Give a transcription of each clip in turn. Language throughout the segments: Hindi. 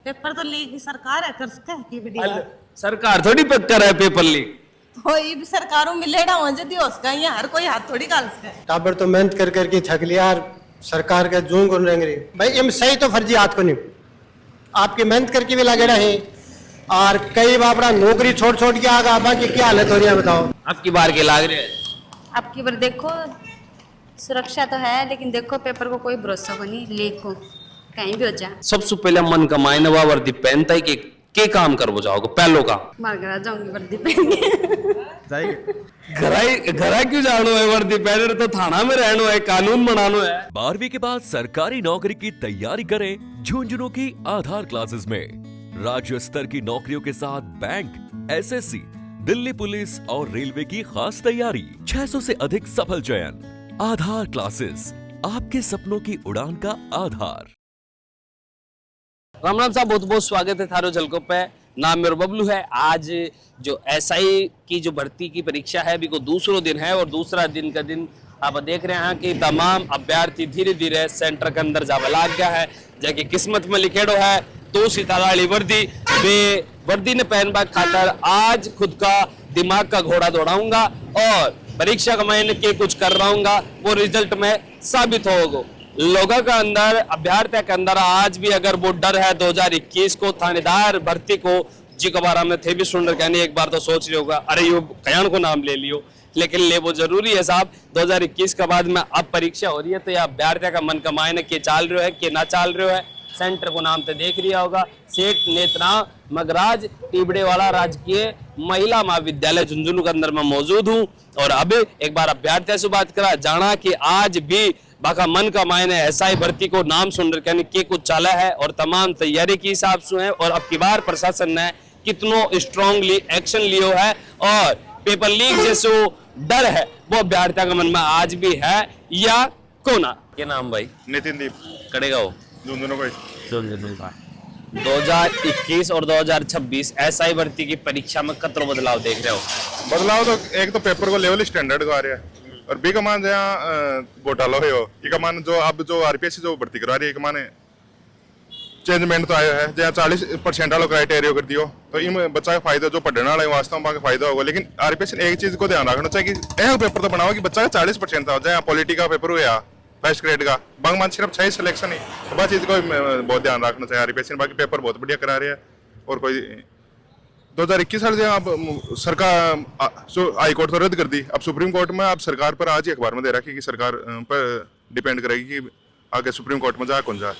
पेपर तो लीक की सरकार है कर सकते हैं की वीडियो सरकार थोड़ी पक्कर है पेपर लीक तो ये भी सरकारों मिलेड़ा हो जदी उसका ये हर कोई हाथ थोड़ी गाल सके टाबर तो मेहनत कर करके थक लिया यार। सरकार का जूं कौन रंग रही भाई ये सही तो फर्जी हाथ को नहीं आपकी मेहनत करके भी लगेड़ा है और कई बापड़ा नौकरी छोड़ छोड़ के आगा बाकी क्या हालत हो रही है बताओ। आपकी बार के लाग रहे हैं। अब की बार देखो सुरक्षा तो है लेकिन देखो पेपर को कोई भरोसा को नहीं लीक को कहीं भी हो जाए। सबसे पहले मन का मायने वा वर्दी पहनता है कि के काम कर वो जाओगे पहलो का मार घर जाऊंगी वर्दी पहन के घरा क्यों जानो है वर्दी पहने तो थाना में रहनो है कानून बनानो है। 12वीं के बाद सरकारी नौकरी की तैयारी करें झुंझुनू की आधार क्लासेस में। राज्य स्तर की नौकरियों के साथ बैंक, एसएससी, दिल्ली पुलिस और रेलवे की खास तैयारी। 600 से अधिक सफल चयन। आधार क्लासेस, आपके सपनों की उड़ान का आधार। राम राम साहब, बहुत बहुत स्वागत है थारो झलको पे। नाम मेरा बबलू है। आज जो एसआई की जो भर्ती की परीक्षा है अभी को दूसरा दिन है और दूसरा दिन का दिन आप देख रहे हैं कि तमाम अभ्यर्थी धीरे धीरे सेंटर के अंदर जावे लाग गया है। जाके किस्मत में लिखेड़ो है तो सितारा वाली वर्दी वे वर्दी ने पहनबा खातर आज खुद का दिमाग का घोड़ा दौड़ाऊंगा और परीक्षा का मैंने के कुछ कर रहा वो रिजल्ट में साबित होगा। लोगों का अंदर अभ्यर्थियों के अंदर आज भी अगर वो डर है 2021 को थानेदार भर्ती को जी के बारे में थे भी सुन रहे एक बार तो सोच रहे होगा अरे यो कयान को नाम ले लियो लेकिन ले वो जरूरी है साहब। 2021 के बाद में अब परीक्षा हो रही है तो यह अभ्यर्थियों का मन का मायने के चाल रहे है के ना चाल रहे है। सेंटर को नाम तो देख लिया होगा सेठ नेत्रा मगराज टिबड़े वाला राजकीय महिला महाविद्यालय झुंझुनू के अंदर में मौजूद हूँ और अब एक बार अभ्यर्थियों से बात करा जाना कि आज भी बाका मन का मायने एसआई भर्ती को नाम सुन रहे के कुछ चाला है और तमाम तैयारी के हिसाब से है और अब की बार प्रशासन ने कितनों स्ट्रांगली एक्शन लियो है और पेपर लीक जैसे डर है वो अभ्यर्थियों के मन में आज भी है या कोना। क्या नाम भाई? नितिन दीप कड़ेगा हो झुंझुनू को 2021 और 2026 एसआई भर्ती की परीक्षा में कतरो बदलाव देख रहे हो? बदलाव तो एक तो पेपर को लेवल स्टैंडर्ड को आ रहा है और बी का मान जहाँ घोटाला हो ये का मान जो अब जो आरपीएस जो भर्ती करवा रही है मान चेंजमेंट तो आया है जहाँ 40% वाला क्राइटेरिया कर दियो तो इन बच्चा का फायदा जो पढ़ने वाला है वास्तव में फायदा होगा। लेकिन आरपीएस एक चीज को ध्यान रखना चाहिए कि यह पेपर तो बनाओ कि बच्चा का 40% था जहाँ पॉलिटी का पेपर हुआ फर्स्ट ग्रेड का बंग मान सिर्फ 6 सिलेक्शन ही तो बस चीज को बहुत ध्यान रखना चाहिए आरपीएस। बाकी पेपर बहुत बढ़िया करा रहे हैं और कोई 2021 साल अब सरकार हाई कोर्ट तो रद्द कर दी अब सुप्रीम कोर्ट में अब सरकार पर आज ही अखबार में दे रखी कि सरकार पर डिपेंड करेगी कि आगे सुप्रीम कोर्ट में जाए कौन जाए।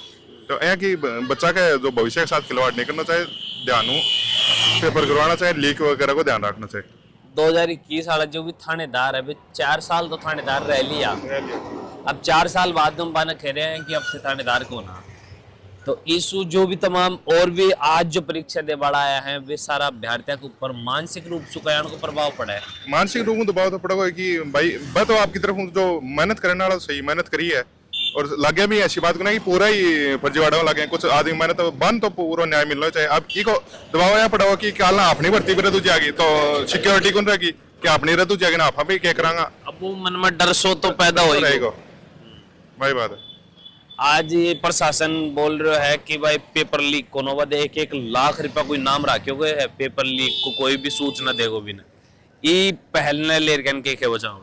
तो यह कि बच्चा के जो भविष्य के साथ खिलवाड़ नहीं करना चाहिए ध्यान पेपर करवाना चाहिए लीक वगैरह को ध्यान रखना चाहिए। 2021 वाला जो भी थानेदार है 4 साल तो थानेदार रह लिया अब 4 साल बाद हम बाना कह रहे हैं कि अब से थानेदार को ना तो इशू जो भी तमाम और भी आज जो परीक्षा दे बड़ा आया है वे सारा अभ्यर्थियों के ऊपर मानसिक रूप से कयान को प्रभाव पड़ा है। मानसिक रूप में दबाव तो पड़ेगा कि भाई मैं तो आपकी तरफ जो मेहनत करने वाला सही मेहनत करी है और लगे भी ऐसी बात को ना कि पूरा ही फर्जीवाड़ा में लगे कुछ आदमी मैंने तो बन तो पूरा न्याय मिलना चाहिए। अब को दबाव यह पड़ा कि कल अपनी भर्ती पर रद्द जाएगी तो सिक्योरिटी कौन रहेगी कि अपनी रद्द जाएगी ना आप भी क्या करांगा अब वो मन में डर सो तो पैदा होगा भाई बात है। आज ये प्रशासन बोल रहा है कि भाई पेपर लीक को नोवा दे 1 लाख रुपया कोई नाम रखे हुए है पेपर लीक को कोई भी सूचना देगो भी ना ये पहल ने लेकर के बचाओ।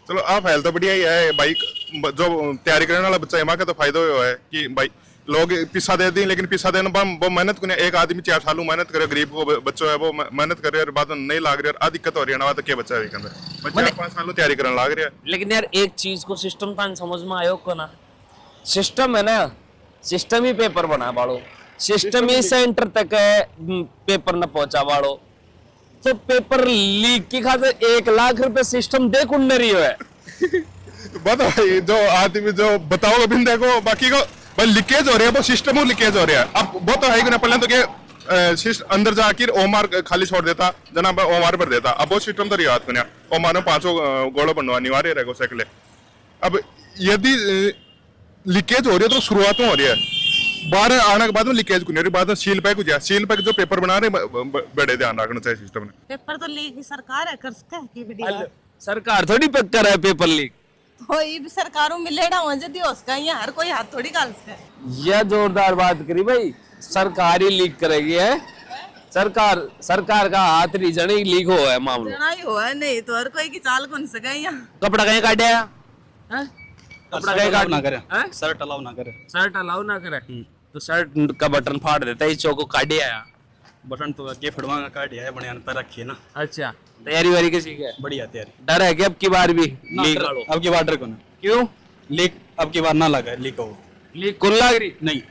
चलो आप पहल तो बढ़िया ही है भाई जो तैयारी करने वाला बच्चा है तो फायदा है कि भाई लोग पिस्सा दे दी लेकिन पिस्सा देने वो मेहनत को एक आदमी 4 सालों मेहनत करे गरीब को बच्चों है वो मेहनत करे और बाद नहीं लाग रही और दिक्कत हो रही है ना तो क्या बच्चा है 4-5 सालों तैयारी करने लाग रही है। लेकिन यार एक चीज को सिस्टम था समझ में आयो को ना सिस्टम है ना सिस्टम ही पेपर बना बाड़ो सिस्टम ही सेंटर तक पेपर न पहुंचा बाड़ो तो पेपर लीक की खातिर 1 लाख रुपए सिस्टम दे कुंड रही है भाई जो आदमी जो बताओ अभी देखो बाकी को भाई लीकेज हो रही है वो सिस्टम लीकेज हो रहा है। अब वो तो है कि ना पहले तो के अंदर जाकर ओमार खाली छोड़ देता जना ओमार भर देता अब वो सिस्टम तो रियाद बना ओमार में 5 गोड़ो बनवा अनिवार्य रहेगा सकले। अब यदि लीकेज हो रही है तो शुरुआत में हो रही है बाहर आने के बाद में लीकेज को नहीं रही बाद में सील पैक हो सील पैक जो पेपर बना रहे बड़े ध्यान रखना चाहिए सिस्टम ने। पेपर तो लीक की सरकार है कर सकते हैं की वीडियो सरकार थोड़ी पक्कर है पेपर लीक तो ये भी सरकारों मिलेड़ा हो जदी उसका ये हर कोई हाथ थोड़ी गाल सके। यह जोरदार बात करी भाई सरकार ही लीक करेगी है। सरकार का हाथ नहीं जने लीक हो है मामला। जना ही हुआ है, नहीं तो हर कोई की चाल कौन सका यहाँ। कपड़ा कहीं काटे हैं? कपड़ा कहीं काट ना करे, हैं? शर्ट अलाउ ना करे। शर्ट अलाउ ना करे तो शर्ट का बटन फाड़ देता है, इस चौको काटे आया। बटन तो के फड़वा का काट है, बढ़िया पर रखिए ना। अच्छा, तैयारी वारी कैसी है? बढ़िया तैयारी। डर है कि अब की बार भी लीक ना, अब की बार डर को ना, क्यों लीक अब की बार ना लगा लीक हो। लीक कौन लग रही? नहीं,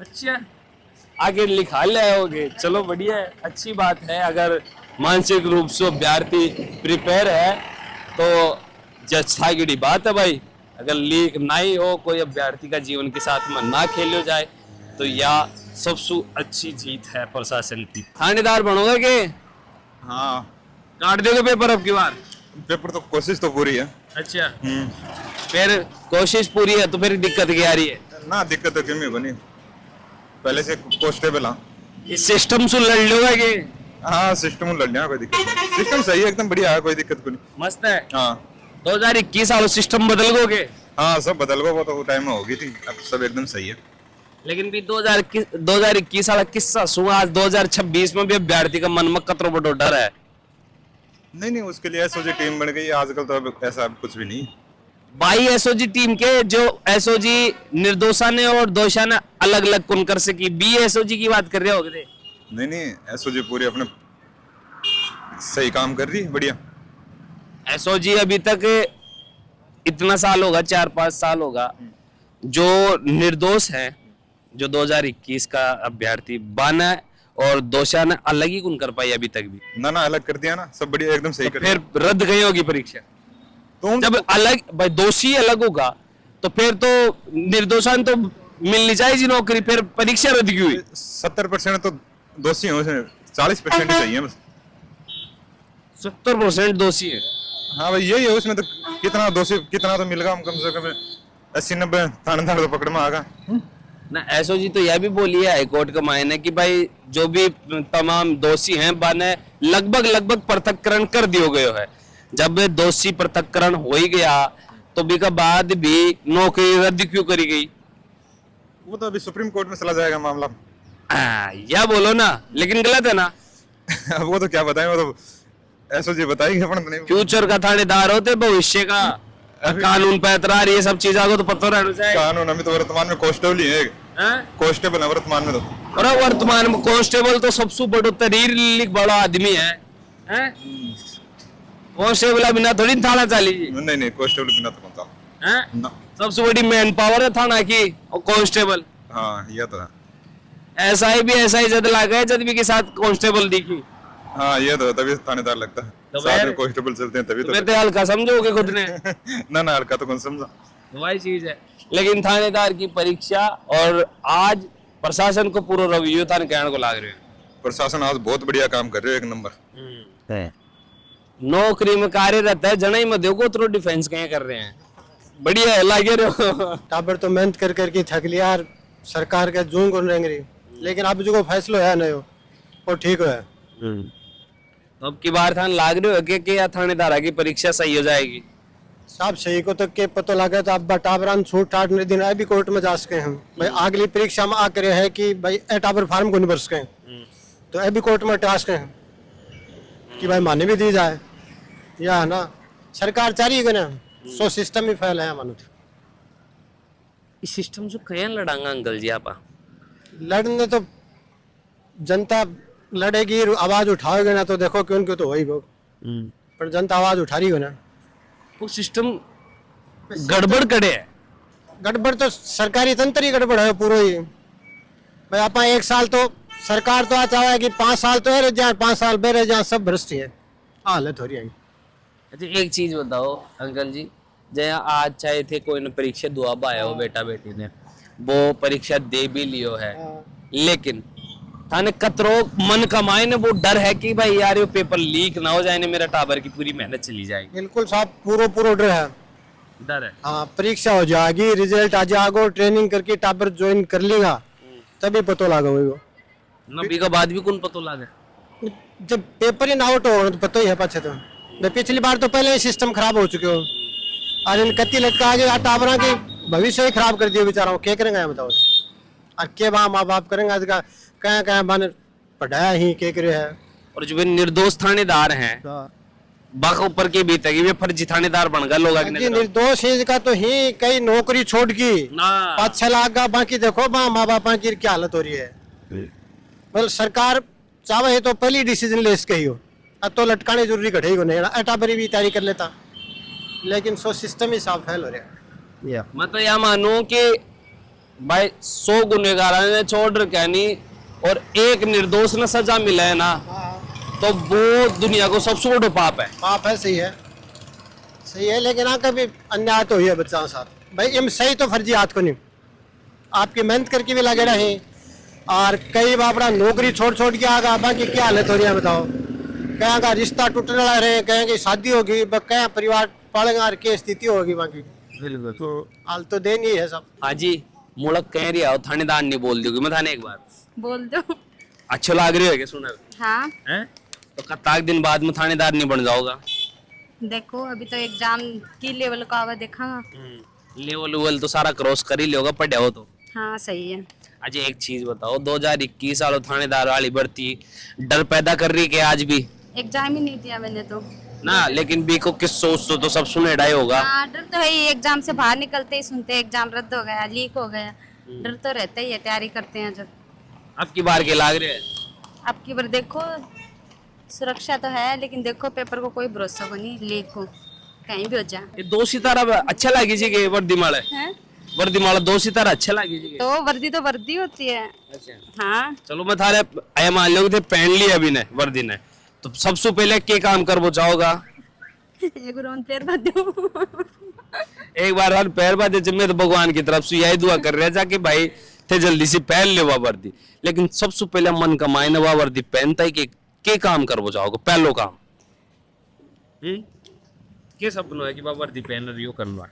अच्छा, आगे लिखा ले आओगे, चलो बढ़िया है, अच्छी बात है। अगर मानसिक रूप से अभ्यर्थी प्रिपेयर है तो जच्छा की बात है भाई। अगर लीक नहीं हो, कोई अभ्यर्थी का जीवन के साथ में ना खेलो जाए तो यह सबसे अच्छी जीत है प्रशासन की। थानेदार बनोगे के? हाँ, काट दोगे पेपर अब की बार? पेपर तो कोशिश तो पूरी है। अच्छा, फिर कोशिश पूरी है तो फिर दिक्कत क्या आ रही है? ना दिक्कत तो क्यों बनी, पहले से कांस्टेबल। हाँ, इस सिस्टम से लड़ लोगे के? हाँ सिस्टम लड़ लिया, कोई दिक्कत नहीं, सिस्टम सही है एकदम बढ़िया है, कोई दिक्कत को नहीं। मस्त है। हाँ 2021 साल सिस्टम बदल गोगे? हाँ सब बदल गो, वो तो टाइम में होगी थी, अब सब एकदम सही है। लेकिन भी 2021 साल किस्सा सुना, आज 2026 में भी अभ्यर्थी का मन में कतरो बड़ो डर है। नहीं उसके लिए एसओजी टीम बन गई आजकल, तो अब ऐसा कुछ भी नहीं। बाई एसओजी टीम के जो एसओजी निर्दोषा ने और दोषा ने अलग अलग कौन कर सकी, बी एसओजी की बात कर रहे हो? नहीं एसओजी पूरी अपने सही काम कर रही है, बढ़िया। एसओजी अभी तक इतना साल होगा, 4-5 साल होगा, जो निर्दोष है, जो 2021 का अभ्यर्थी बना और दोषा ने अलग ही कौन कर पाई अभी तक भी? ना अलग कर दिया ना, सब बढ़िया एकदम सही तो कर फिर रद्द गई होगी परीक्षा। तो जब अलग भाई दोषी अलग होगा तो फिर तो निर्दोषान तो मिलनी चाहिए नौकरी, फिर परीक्षा रद्द क्यों हुई? 70% तो दोषी हो, 40% ही सही है बस। 70% दोषी है। हाँ भाई यही है, उसमें तो कितना दोषी कितना तो मिलेगा, हम कम से कम 80-90 थानेदार तो पकड़ में आगा ना। एसओजी तो यह भी बोली है हाईकोर्ट का मायने कि भाई जो भी तमाम दोषी हैं बाने लगभग पृथक्करण कर दियो गयो है। जब दोषी पृथक्करण हो ही गया तो भी का बाद भी नौकरी रद्द क्यों करी गई? वो तो अभी सुप्रीम कोर्ट में चला जाएगा मामला। या बोलो ना, लेकिन गलत है ना। वो तो क्या बताएं, वो तो एसओजी बताएंगे अपन नहीं। फ्यूचर का थानेदार होते, भविष्य का कानून पे एतरार, ये सब चीजों को तो पता रहना चाहिए। कानून अभी तो वर्तमान में कांस्टेबल ही है, कांस्टेबल है वर्तमान में तो। और वर्तमान में कांस्टेबल तो सबसे बड़ो तरीर बड़ा आदमी है। कांस्टेबल बिना थोड़ी थाना चली। नहीं कांस्टेबल बिना तो कौन ना। सबसे बड़ी मैन पावर है थाना की और कांस्टेबल। हाँ ये तो है। ऐसा ही जद लगा है जद भी के साथ कांस्टेबल दिखी। हाँ ये तो तभी थानेदार लगता है, तो साथ में कांस्टेबल चलते हैं तभी तो। मैं हल्का समझोगे खुद ने? ना हल्का तो कौन समझा, वही चीज है। लेकिन थानेदार की परीक्षा और आज प्रशासन को पूरा रवैया थाने कहने को लाग रहे हैं। प्रशासन आज बहुत बढ़िया काम कर रहे हो, एक नंबर। नौकरी में कार्यरत है, जनाई में देखो तो डिफेंस कहीं कर रहे हैं, बढ़िया है लागे रहे। टाबर तो मेहनत कर करके थक लिया यार, सरकार के जून को रेंग रही, लेकिन अब जो फैसलो है नहीं हो वो ठीक है। तो अब की बार थान लाग रहे हो कि या थानेदार की परीक्षा सही हो जाएगी? साहब सही को तो के पता लगा तो अब टाबरान छूट ठाट नहीं दिन भी कोर्ट में जा सके हम भाई, अगली परीक्षा में आ करे है कि भाई ए टाबर फार्म को नहीं भर सके तो ए भी कोर्ट में टास्क है कि भाई माने भी दी जाए, या है ना। सरकार चाह रही है ना, सो सिस्टम ही फैल है मानो। इस सिस्टम से कहीं लड़ांगा अंकल जी आप? लड़ने तो जनता लड़ेगी, आवाज उठाओगे ना तो देखो क्यों क्यों तो वही वो, पर जनता आवाज उठा रही हो ना। वो सिस्टम गड़बड़ करे है। गड़बड़ तो सरकारी तंत्र ही गड़बड़ है पूरा ही भाई। आप 1 साल तो सरकार तो आ चाहे कि 5 साल तो है जहाँ 5 साल बेरे जहाँ सब भ्रष्ट है, हालत हो रही है। अच्छा एक चीज बताओ अंकल जी, जहाँ आज चाहे थे कोई ने परीक्षा दुआब आया हो बेटा बेटी ने, वो परीक्षा दे भी लियो है, लेकिन थाने कतरो मन कमाए ने वो डर है कि भाई यार ये पेपर लीक ना हो जाए ने मेरा टाबर की पूरी मेहनत चली जाएगी। बिल्कुल साहब पूरा डर है। डर है। हाँ परीक्षा हो जाएगी, रिजल्ट आ जाएगा, ट्रेनिंग करके टाबर ज्वाइन कर लेगा तभी पता लगा वो नबी का बाद भी कौन पता लगा? जब पेपर ही ना आउट हो तो पता ही है पाछे तो। पिछली बार तो पहले ही सिस्टम खराब हो चुके हो, आज इन कत्ती लटका आगे टाबरा के भविष्य ही खराब कर दिए बेचारा, क्या करेंगे बताओ। और के वहाँ माँ बाप करेंगे आज का कहाँ कहाँ बन पढ़ाया ही के करे है। और जो वे निर्दोष थानेदार हैं बाक ऊपर के बीत है वे फर्जी थानेदार बन गए लोग जी निर्दोष ही का तो ही कई नौकरी छोड़ की ना 5-6 लाख का बाकी देखो माँ बाप की क्या हालत हो रही है। मतलब सरकार चाहे तो पहली डिसीजन ले इसके ही हो, अब तो लटकाने जरूरी घटे ही नहीं अटा बरी भी तैयारी कर लेता, लेकिन सो सिस्टम ही साफ फैल हो रहा है। मैं तो यह मानूं कि भाई 100 गुनहगार ने छोड़ रखा नहीं और एक निर्दोष ने सजा मिला है ना तो वो दुनिया को सबसे बड़ा पाप है। पाप है, सही है लेकिन आगे भी अन्याय तो हुई है बच्चों के साथ। भाई ये सही तो फर्जी हाथ को नहीं, आपकी मेहनत करके भी लगे रहे और कई बापड़ा नौकरी छोड़ के आगा बाकी क्या हालत हो रही है बताओ। कहीं का रिश्ता टूटने लग रहे, कहीं की शादी होगी, कहीं परिवार पालेगा और क्या स्थिति होगी बाकी तो हाल तो देन ही है सब। हाँ जी मुड़क कह रही हो थानेदार नहीं बोल दोगी मैं थाने एक बार बोल दो। अच्छा लग रही है क्या सुनर हाँ हैं तो कताक दिन बाद में थानेदार नहीं बन जाओगा। देखो अभी तो एग्जाम की लेवल का आवा देखा। लेवल तो सारा क्रॉस कर ही लोगा पढ़े हो तो। हाँ सही है। अच्छा एक चीज बताओ 2021 वालों थानेदार वाली भर्ती डर पैदा कर रही है आज भी? एग्जाम ही नहीं दिया मैंने तो ना लेकिन बी को किस सोच तो सब सुने डाई होगा। हाँ डर तो है ही, एग्जाम से बाहर निकलते ही सुनते एग्जाम रद्द हो गया, लीक हो गया, डर तो रहता ही है। तैयारी करते हैं जब। अब की बार के लाग रहे हैं अब की बार देखो सुरक्षा तो है लेकिन देखो पेपर को कोई भरोसा को नहीं, लीक हो कहीं भी हो जाए। ये 2 सितारा अच्छा लगी जी के वर्दी माले वर्दी माला 2 सितारा अच्छा लगी जी तो वर्दी होती है। अच्छा हाँ चलो मैं थारे आया मान लो थे पहन ली अभी ने वर्दी ने तो सबसे पहले क्या काम कर वो चाहोगा? एक रोन पैर बांधो। एक बार हर पैर बांधे जब मैं तो भगवान की तरफ से यही दुआ कर रहा था कि भाई थे जल्दी से पहन ले वह वर्दी, लेकिन सबसे पहले मन का मायने वह वर्दी पहनता है कि के काम कर वो चाहोगे पहलो काम के सपनों है कि वह वर्दी पहन रही हो करना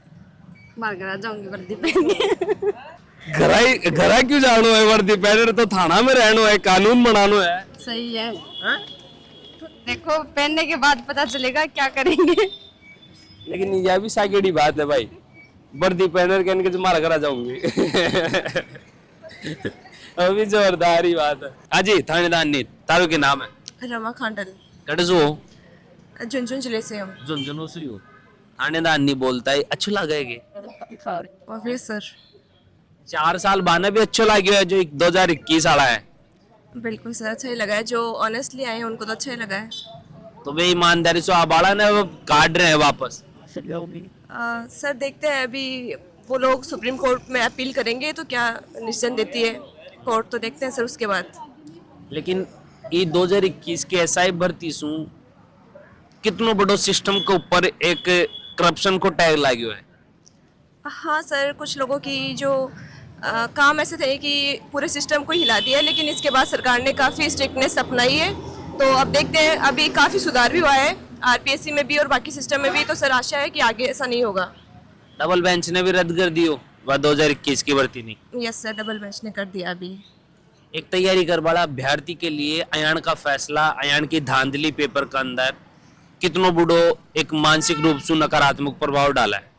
मार घर जाऊंगी वर्दी पहन के। घरा क्यों जानो है वर्दी पहने तो थाना में रहनो है कानून बनानो है। सही है देखो पहनने के बाद पता चलेगा क्या करेंगे। लेकिन यह भी साकेड़ी बात है भाई वर्दी पहन के इनके मारा करा जाऊंगी। अभी जोरदार ही बात है। हाजी थानेदार नीत तारू के नाम है रमा खांडल कटजो झुंझुनू जिले से हूँ। झुंझुनू से हो थानेदार नहीं बोलता है अच्छा लगेगे ऑफिसर 4 साल बाना भी अच्छा लगे है जो 2021 आला है। बिल्कुल सर अच्छा ही लगा है, जो ऑनेस्टली आए हैं उनको तो अच्छा ही लगा है। तो वे ईमानदारी से आबाड़ा ने वो काट रहे हैं वापस। सर देखते हैं अभी वो लोग सुप्रीम कोर्ट में अपील करेंगे तो क्या डिसीजन देती है कोर्ट, तो देखते हैं सर उसके बाद। लेकिन ये 2021 के एसआई भर्ती सु कितनो बड़ो सिस्टम के ऊपर एक करप्शन को टैग लाग्यो है। हाँ सर कुछ लोगों की जो काम ऐसे थे कि पूरे सिस्टम को हिला दिया, लेकिन इसके बाद सरकार ने काफ़ी स्ट्रिक्टनेस अपनाई है। तो अब देखते हैं अभी काफ़ी सुधार भी हुआ है आरपीएससी में भी और बाकी सिस्टम में भी, तो सर आशा है कि आगे ऐसा नहीं होगा। डबल बेंच ने भी रद्द कर दी हो वह 2021 की भर्ती नहीं। यस सर डबल बेंच ने कर दिया अभी। एक तैयारी कर वाला अभ्यर्थी के लिए अयान का फैसला अयान की धांधली पेपर के अंदर कितनो बड़ो एक मानसिक रूप से नकारात्मक प्रभाव डाला है।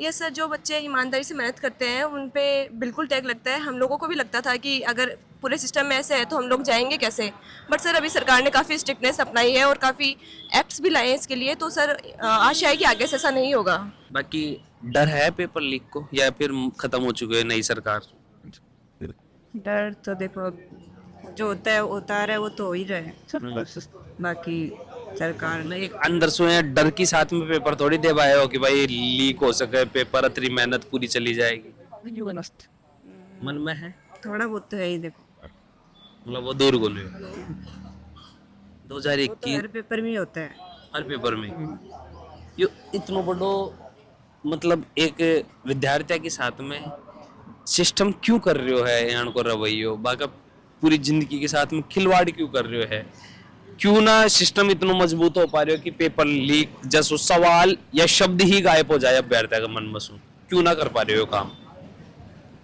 यस सर जो बच्चे ईमानदारी से मेहनत करते हैं उन पे बिल्कुल टैग लगता है। हम लोगों को भी लगता था कि अगर पूरे सिस्टम में ऐसे है तो हम लोग जाएंगे कैसे, बट सर अभी सरकार ने काफ़ी स्ट्रिक्टनेस अपनाई है और काफ़ी एक्ट्स भी लाए हैं इसके लिए, तो सर आशा है कि आगे से ऐसा नहीं होगा। बाकी डर है पेपर लीक को या फिर खत्म हो चुके है नई सरकार? डर तो देखो जो होता है होता रहे, वो तो हो ही रहे। बाकी सरकार ने एक अंदर से डर की साथ में पेपर थोड़ी दे पाए हो कि भाई लीक हो सके पेपर, इतनी मेहनत पूरी चली जाएगी मन में है थोड़ा बहुत तो है ही। देखो मतलब वो दूर गोल 2021 हर पेपर में होता है, हर पेपर में यो इतना बड़ो मतलब एक विद्यार्थी के साथ में सिस्टम क्यों कर रहे हो है यहाँ को रवैयो बाका पूरी जिंदगी के साथ में खिलवाड़ क्यों कर रहे हो है, क्यों ना सिस्टम इतना मजबूत हो पा रहे हो कि पेपर लीक जैसे सवाल या शब्द ही गायब हो जाए अभ्यर्थी का मन में सुन, क्यों ना कर पा रहे हो काम?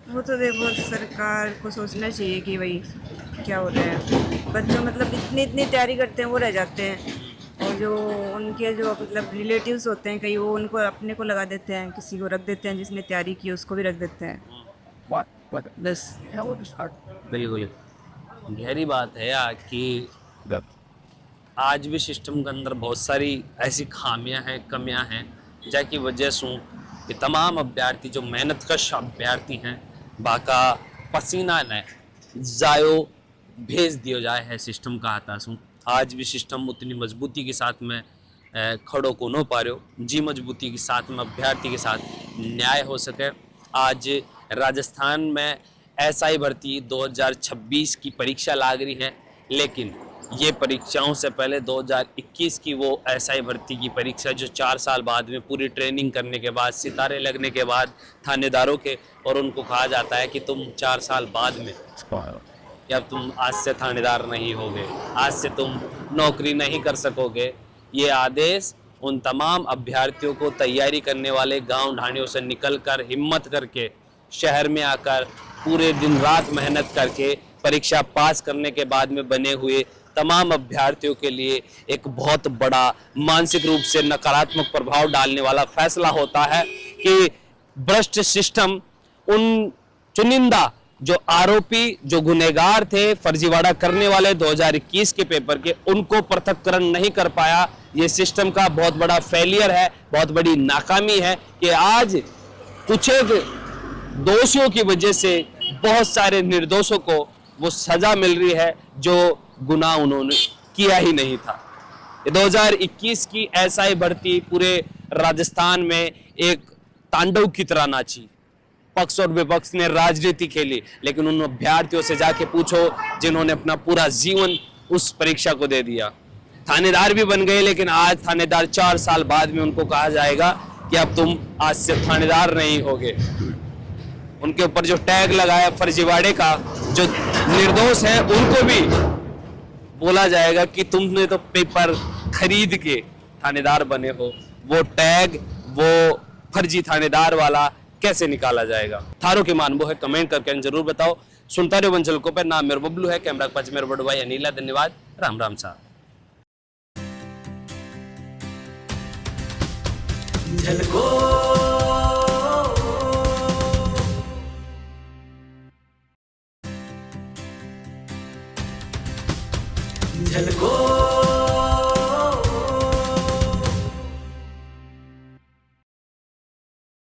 वो तो देखो सरकार को सोचना चाहिए कि भाई क्या हो रहा है। बच्चों मतलब इतनी तैयारी करते हैं वो रह जाते हैं, और जो उनके जो मतलब रिलेटिव्स होते हैं कई वो उनको अपने को लगा देते हैं, किसी को रख देते हैं जिसने तैयारी की उसको भी रख देते हैं। बस। बिल्कुल गहरी बात है यार कि आज भी सिस्टम के अंदर बहुत सारी ऐसी खामियां हैं, कमियां हैं, जैकी वजह से कि तमाम अभ्यर्थी जो मेहनतकश अभ्यर्थी हैं बाका पसीना न जायो भेज दियो जाए है सिस्टम का आता सू। आज भी सिस्टम उतनी मजबूती के साथ में खड़ो को न पा रहे जी मजबूती के साथ में अभ्यर्थी के साथ न्याय हो सके। आज राजस्थान में एसआई भर्ती 2026 की परीक्षा लाग रही है, लेकिन ये परीक्षाओं से पहले 2021 की वो एसआई भर्ती की परीक्षा जो 4 साल बाद में पूरी ट्रेनिंग करने के बाद, सितारे लगने के बाद थानेदारों के, और उनको कहा जाता है कि तुम 4 साल बाद में कि अब तुम आज से थानेदार नहीं होगे, आज से तुम नौकरी नहीं कर सकोगे। ये आदेश उन तमाम अभ्यर्थियों को तैयारी करने वाले गांव ढाणियों से निकलकर हिम्मत करके शहर में आकर पूरे दिन रात मेहनत करके परीक्षा पास करने के बाद में बने हुए तमाम अभ्यर्थियों के लिए एक बहुत बड़ा मानसिक रूप से नकारात्मक प्रभाव डालने वाला फैसला होता है कि भ्रष्ट सिस्टम उन चुनिंदा जो आरोपी, जो गुनहगार थे, फर्जीवाड़ा करने वाले 2021 के पेपर के, उनको पृथक्करण नहीं कर पाया। ये सिस्टम का बहुत बड़ा फेलियर है, बहुत बड़ी नाकामी है कि आज कुछ एक दोषियों की वजह से बहुत सारे निर्दोषों को वो सजा मिल रही है जो गुनाह उन्होंने किया ही नहीं था। 2021 की एसआई भर्ती पूरे राजस्थान में एक तांडव की तरह नाची। पक्ष और विपक्ष ने राजनीति खेली, लेकिन उन अभ्यर्थियों से जाके पूछो जिन्होंने अपना पूरा जीवन उस परीक्षा को दे दिया। थानेदार भी बन गए, लेकिन आज थानेदार 4 साल बाद में उनको कहा जाएगा कि अब तुम आज से थानेदार नहीं होगे। उनके ऊपर जो टैग लगाया फर्जीवाड़े का, जो निर्दोष है उनको भी बोला जाएगा कि तुमने तो पेपर खरीद के थानेदार बने हो। वो टैग, वो फर्जी थानेदार वाला कैसे निकाला जाएगा? थारो के मानबो है, कमेंट करके जरूर बताओ। सुनता रहो वंचल को पे। नाम मेरा बबलू है, कैमरा पास मेरा बड़ भाई अनिला। धन्यवाद। राम राम साहब। झलको